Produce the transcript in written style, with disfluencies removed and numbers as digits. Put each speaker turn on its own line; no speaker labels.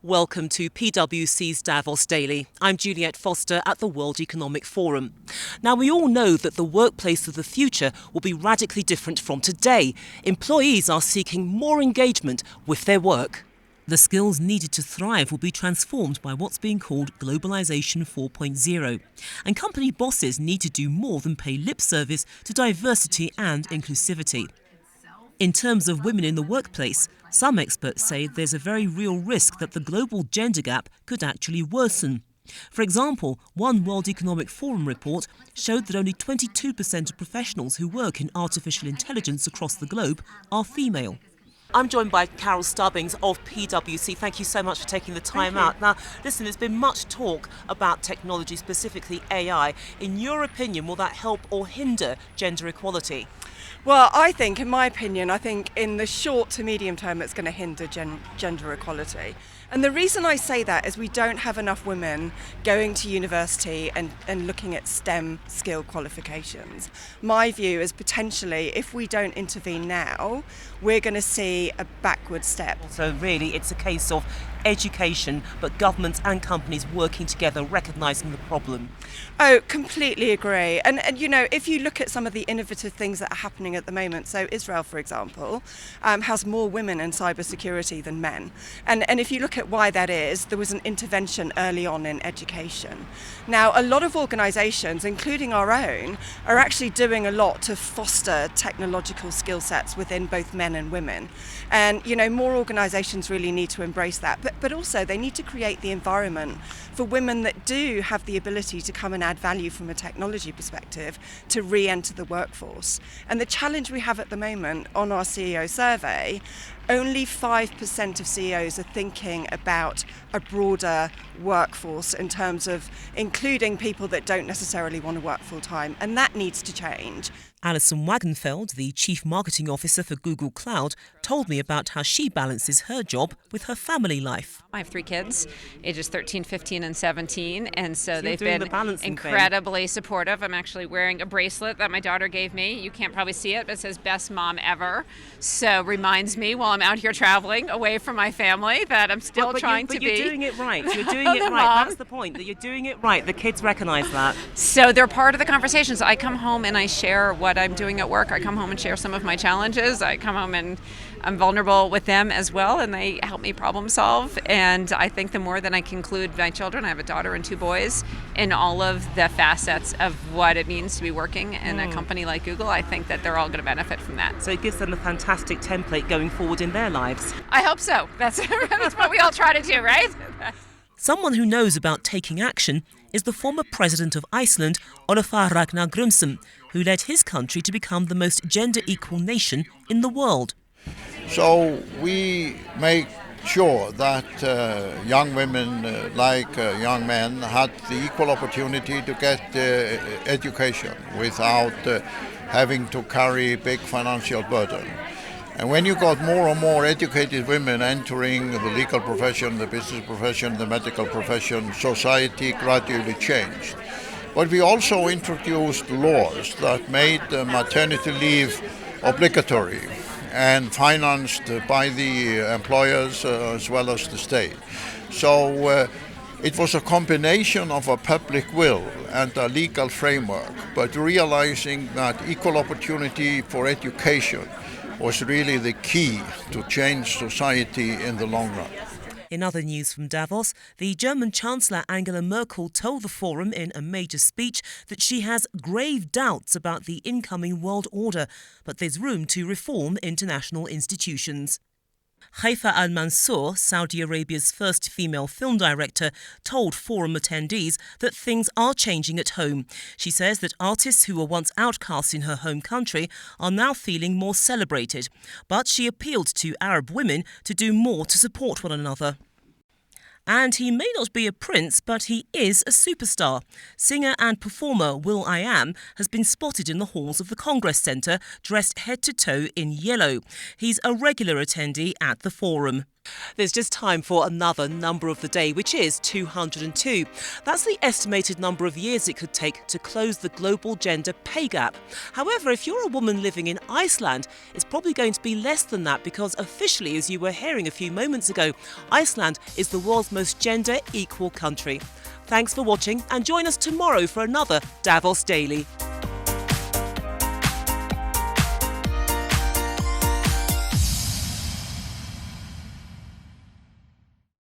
Welcome to PwC's Davos Daily. I'm Juliette Foster at the World Economic Forum. Now, we all know that the workplace of the future will be radically different from today. Employees are seeking more engagement with their work. The skills needed to thrive will be transformed by what's being called Globalization 4.0. And company bosses need to do more than pay lip service to diversity and inclusivity. In terms of women in the workplace, some experts say there's a very real risk that the global gender gap could actually worsen. For example, one World Economic Forum report showed that only 22% of professionals who work in artificial intelligence across the globe are female. I'm joined by Carol Stubbings of PwC. Thank you so much for taking the time out. Now, listen, there's been much talk about technology, specifically AI. In your opinion, will that help or hinder gender equality?
Well, in my opinion, in the short to medium term, it's going to hinder gender equality. And the reason I say that is we don't have enough women going to university and looking at STEM skill qualifications. My view is potentially, if we don't intervene now, we're going to see a backward step.
So really, it's a case of education, but governments and companies working together, recognising the problem.
Oh, completely agree. And if you look at some of the innovative things that are happening at the moment, so Israel, for example, has more women in cybersecurity than men. And if you look at why that is, there was an intervention early on in education. Now, a lot of organisations, including our own, are actually doing a lot to foster technological skill sets within both men and women. And, more organisations really need to embrace that. But also they need to create the environment for women that do have the ability to come and add value from a technology perspective to re-enter the workforce. And the challenge we have at the moment on our CEO survey, only 5% of CEOs are thinking about a broader workforce in terms of including people that don't necessarily want to work full time, and that needs to change.
Alison Wagenfeld, the Chief Marketing Officer for Google Cloud, told me about how she balances her job with her family life.
I have 3 kids, ages 13, 15, and 17, and so they've
been
incredibly supportive. I'm actually wearing a bracelet that my daughter gave me. You can't probably see it, but it says "Best Mom Ever." So reminds me while I'm out here traveling away from my family that I'm still trying to be.
But you're doing it right. You're doing it right.
Mom.
That's the point, that you're doing it right. The kids recognise that.
So they're part of the conversations. I come home and I share what I'm doing at work. I come home and share some of my challenges. I come home and I'm vulnerable with them as well, and they help me problem solve. And I think the more that I can include my children, I have a daughter and 2 boys, in all of the facets of what it means to be working in a company like Google, I think that they're all going to benefit from that.
So it gives them a fantastic template going forward in their lives.
I hope so. That's what we all try to do, right?
Someone who knows about taking action is the former president of Iceland, Ólafur Ragnar Grímsson, who led his country to become the most gender-equal nation in the world.
So we make sure that young women, like young men, had the equal opportunity to get education without having to carry big financial burden. And when you got more and more educated women entering the legal profession, the business profession, the medical profession, society gradually changed. But we also introduced laws that made maternity leave obligatory and financed by the employers as well as the state. So it was a combination of a public will and a legal framework, but realizing that equal opportunity for education was really the key to change society in the long run.
In other news from Davos, the German Chancellor Angela Merkel told the forum in a major speech that she has grave doubts about the incoming world order, but there's room to reform international institutions. Haifa al-Mansour, Saudi Arabia's first female film director, told forum attendees that things are changing at home. She says that artists who were once outcasts in her home country are now feeling more celebrated. But she appealed to Arab women to do more to support one another. And he may not be a prince, but he is a superstar. Singer and performer will.i.am has been spotted in the halls of the Congress Centre, dressed head to toe in yellow. He's a regular attendee at the forum. There's just time for another number of the day, which is 202. That's the estimated number of years it could take to close the global gender pay gap. However, if you're a woman living in Iceland, it's probably going to be less than that because officially, as you were hearing a few moments ago, Iceland is the world's most gender equal country. Thanks for watching and join us tomorrow for another Davos Daily.